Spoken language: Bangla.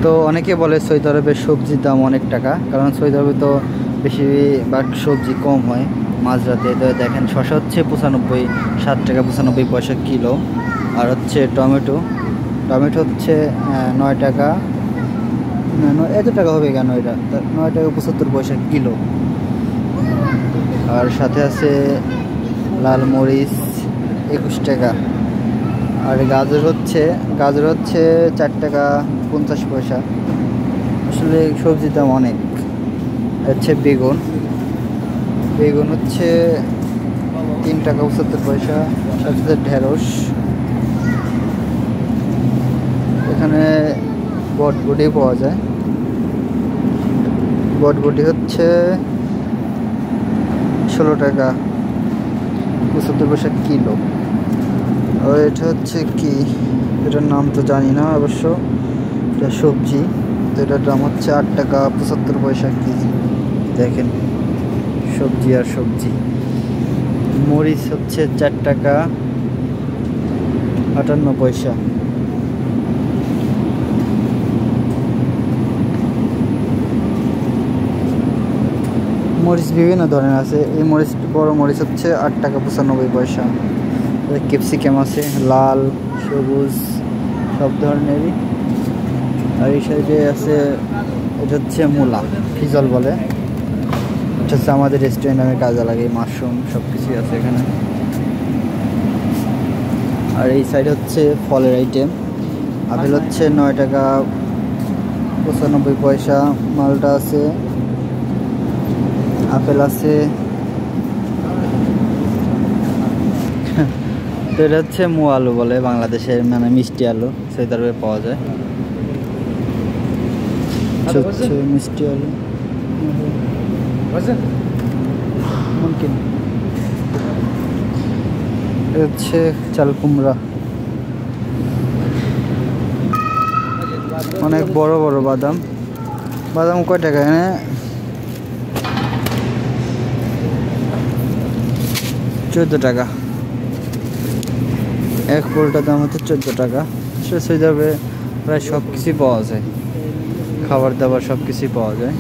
তো অনেকে বলে সৌদি আরবের সবজির দাম অনেক টাকা, কারণ সৌদি আরবে তো বেশিরভাগ সবজি কম হয় মাঝরাতে। তো দেখেন শসা হচ্ছে 7 টাকা 95 পয়সা কিলো। আর হচ্ছে টমেটো হচ্ছে 9 টাকা, এত টাকা হবে কেন, এটা 9 টাকা 75 পয়সা কিলো। আর সাথে আছে লাল মরিচ 21 টাকা। আর গাজর হচ্ছে 4 টাকা 50 পয়সা। আসলে সবজির দাম অনেক। হচ্ছে বেগুন হচ্ছে 3 টাকা 75 পয়সা। সাথে ঢেঁড়স, এখানে বটবটি পাওয়া যায়। বটবটি হচ্ছে 16 টাকা 75 পয়সা কিলো। আর এটা হচ্ছে কি, এটার নাম তো জানি না অবশ্য, এটা সবজি। তো এটার দাম হচ্ছে 8 টাকা 75 পয়সা কেজি। দেখেন সবজি আর সবজি। মরিচ হচ্ছে 4 টাকা 58 পয়সা। মরিচ বিভিন্ন ধরনের আছে। এই মরিচ, বড় মরিচ হচ্ছে 8 টাকা 95 পয়সা। ক্যাপসিকাম আছে লাল, সবুজ, সব ধরনেরই। আর এই সাইডে আছে, এটা হচ্ছে মূলা, ফিজল বলে। এটা হচ্ছে আমাদের রেস্টুরেন্টে আমি কাজে লাগে। মাশরুম সব কিছুই আছে এখানে। আর এই সাইডে হচ্ছে ফলের আইটেম। আপেল হচ্ছে 9 টাকা 95 পয়সা। মালটা আছে, আপেল আছে। তো এটা হচ্ছে আলু বলে, বাংলাদেশের মানে মিষ্টি আলু, সৌদি আরবে পাওয়া যায়। মিষ্টি আলু মুমকিন। এটা হচ্ছে চাল কুমড়া, অনেক বড় বড় বাদাম। কয় টাকা এনে? 14 টাকা। এক পোলটার দাম হচ্ছে 14 টাকা। আসলে সৌদি আরবে প্রায় সব কিছুই পাওয়া যায়, খাবার দাবার সব কিছুই পাওয়া যায়।